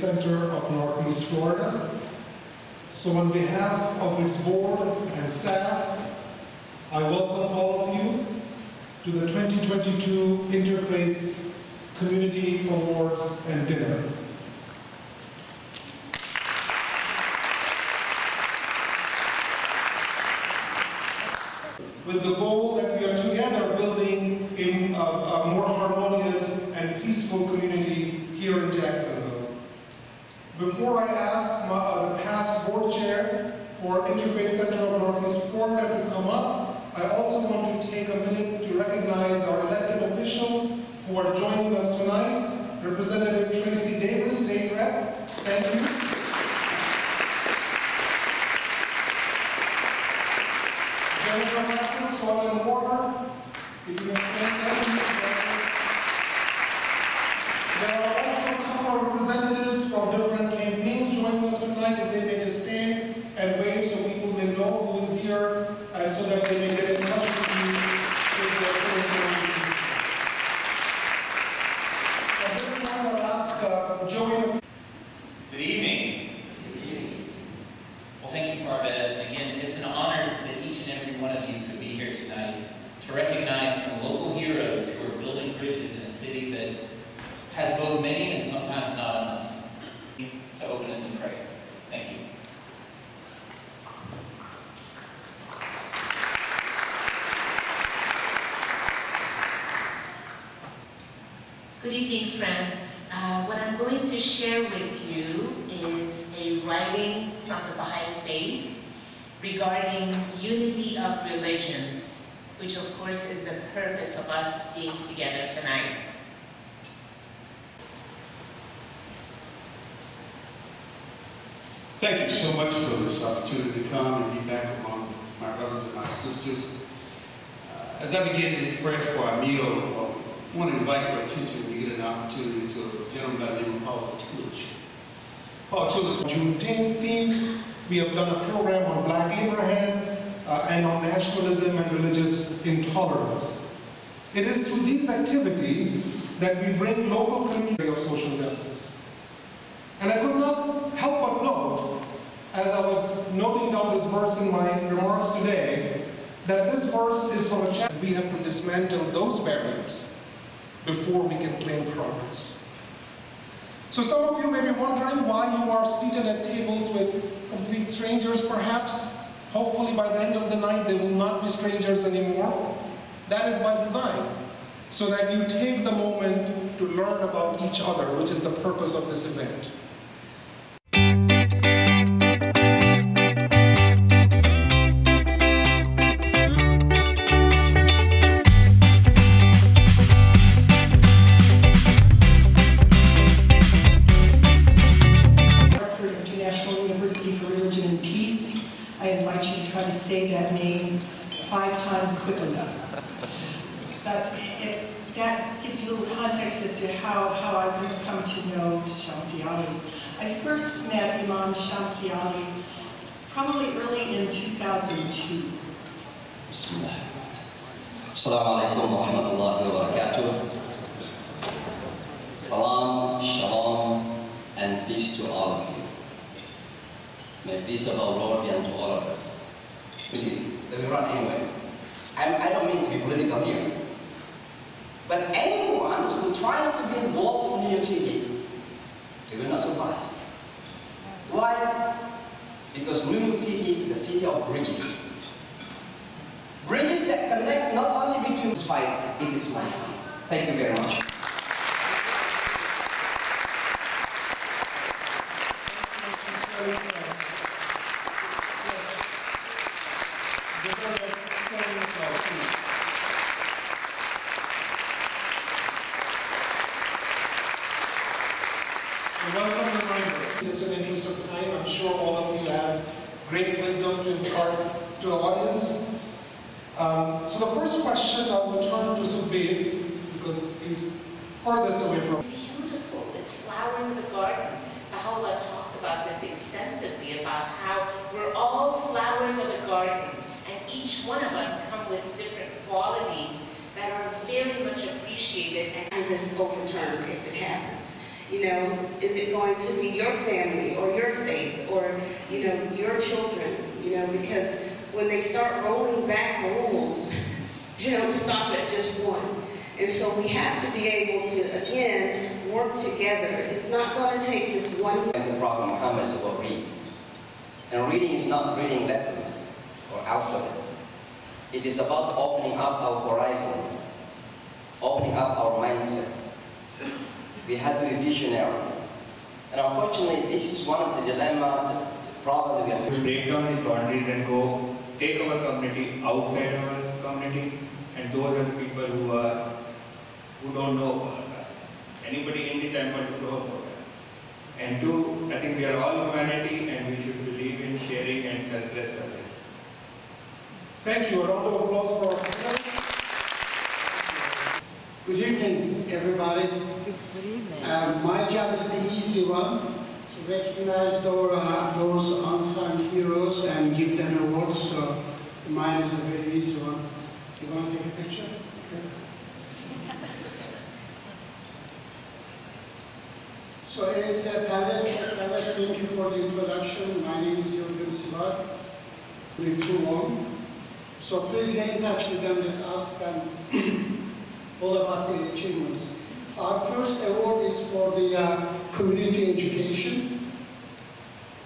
Center of Northeast Florida. So on behalf of its board and staff, I welcome all of you to the 2022 Interfaith Community Awards and Dinner. With the goal that we are together building a more harmonious and peaceful community here in Jacksonville. Before I ask the past board chair for Interfaith Center of Northeast Florida to come up, I also want to take a minute to recognize our elected officials who are joining us tonight. Representative Tracy Davis, State Rep, thank you. Jennifer Russell, Soil and Water, if you may stand. There are also a couple of representatives from different campaigns joining us tonight. If they may just stand and wave so people may know who is here and so that they may get in touch with you with their celebrations. At this point, I'll ask Joey. Good evening. Good evening. Well, thank you, Parvez. And again, it's an honor that each and every one of you could be here tonight to recognize some local heroes who are building bridges in a city that has both many and sometimes not enough. To open us in prayer. Thank you. Good evening, friends. What I'm going to share with you is a writing from the Baha'i Faith regarding unity of religions, which of course is the purpose of us being together tonight. Thank you so much for this opportunity to come and be back among my brothers and my sisters. As I begin this prayer for our meal, I want to invite your attention to get an opportunity to a gentleman by the name of Paul Tulich. Paul Tulich, Juneteenth, we have done a program on Black Abraham and on nationalism and religious intolerance. It is through these activities that we bring local community of social justice. And I could not help but note, as I was noting down this verse in my remarks today, that this verse is from a chapter. We have to dismantle those barriers before we can claim progress. So some of you may be wondering why you are seated at tables with complete strangers, perhaps. Hopefully by the end of the night they will not be strangers anymore. That is by design, so that you take the moment to learn about each other, which is the purpose of this event. Say that name 5 times quickly. But that gives you a little context as to how I've come to know Shamsi Ali. I first met Imam Shamsi Ali probably early in 2002. Bismillah. Assalamu alaikum wa rahmatullahi wa barakatuh. Salam, shalom, and peace to all of you. May the peace of our Lord be unto all of us. You see, let me run anyway. I don't mean to be political here. But anyone who tries to be involved from New York City, they will not survive. Why? Because New York City is the city of bridges. Bridges that connect not only between this fight, it is my fight. Thank you very much. Welcome reminder. Just in the interest of time, I'm sure all of you have great wisdom to impart to the audience. So the first question I will turn to Subir, because he's farthest away from. Beautiful. It's flowers in the garden. Baha'u'llah talks about this extensively, about how we're all flowers of a garden, and each one of us come with different qualities that are very much appreciated. And this overturn if it happens. You know, is it going to be your family or your faith or, you know, your children? You know, because when they start rolling back rules, they don't stop at just one. And so we have to be able to, again, work together. It's not going to take just one. The problem comes about reading. And reading is not reading letters or alphabets. It is about opening up our horizon, opening up our mindset. We have to be visionary. And unfortunately, this is one of the dilemma, the problem that we have. To break down the boundaries and go take our community outside our community, and those are the people who don't know about us. Anybody in the temple who know about us. And two, I think we are all humanity and we should believe in sharing and selfless service. Thank you. A round of applause for our panelists. Good evening, everybody. Good evening. My job is the easy one, to recognize those unsung heroes and give them awards. So mine is a very easy one. You want to take a picture? Okay. So as Paris, thank you for the introduction. My name is Jürgen Sivat, with 2-1. So please get in touch with them, just ask them all about their achievements. Our first award is for the community education.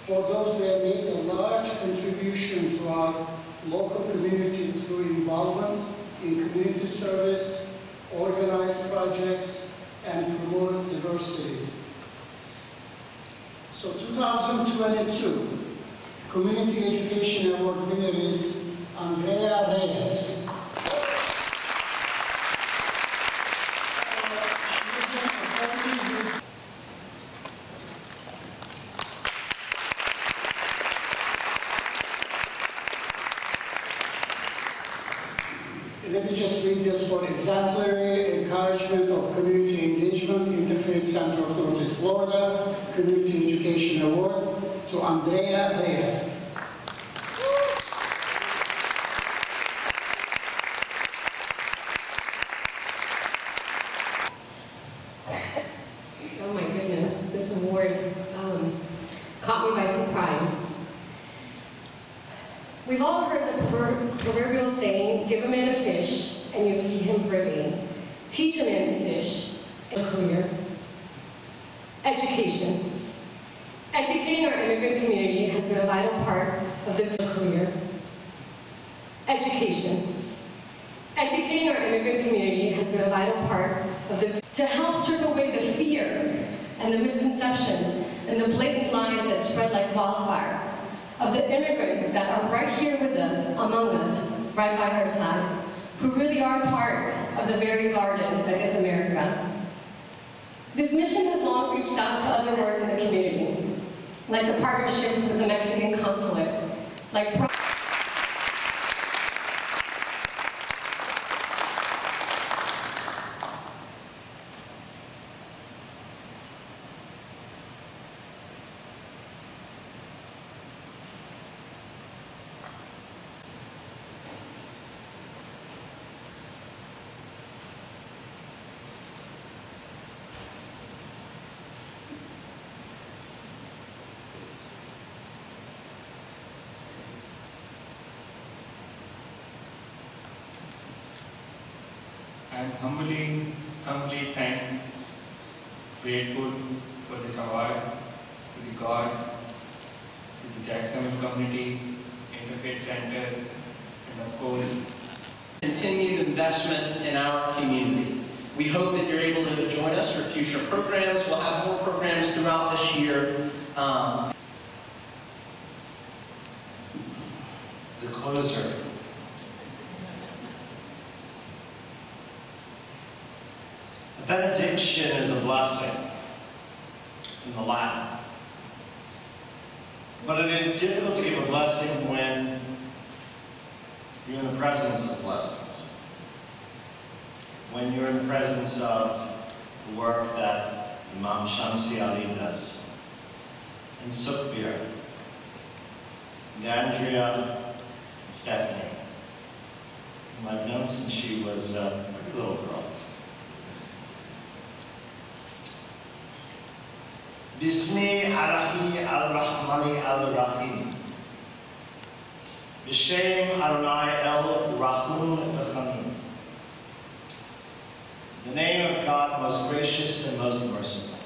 For those who have made a large contribution to our local community through involvement in community service, organized projects, and promoted diversity. So 2022 Community Education Award winner is Andrea Reyes. Let me just read this: for exemplary encouragement of community engagement, Interfaith Center of Northeast Florida, Community Education Award to Andrea Reyes. Oh my goodness, this award caught me by surprise. We've all heard the proverbial saying, give a man a fish and you feed him for a day. Teach a man to fish. A career. Education. Educating our immigrant community has been a vital part of the career. Education. Educating our immigrant community has been a vital part of the to help strip away the fear and the misconceptions and the blatant lies that spread like wildfire of the immigrants that are right here with us, among us, right by our sides, who really are part of the very garden that is America. This mission has long reached out to other work in the community, like the partnerships with the Mexican consulate, like I'm humbly thanks, grateful for this award to the God, to the Jacksonville community, Interfaith Center, and of course, continued investment in our community. We hope that you're able to join us for future programs. We'll have more programs throughout this year. The closer. A benediction is a blessing in the Latin. But it is difficult to give a blessing when you're in the presence of blessings. When you're in the presence of the work that Imam Shamsi Ali does, and Sukhbir, and Andrea, and Stephanie, whom I've known since she was a pretty little girl. Bismi Arahi al-Rahmani al-Rahim. B'Shem Adonai el-Rachum v'Chanun. In the name of God, most gracious and most merciful.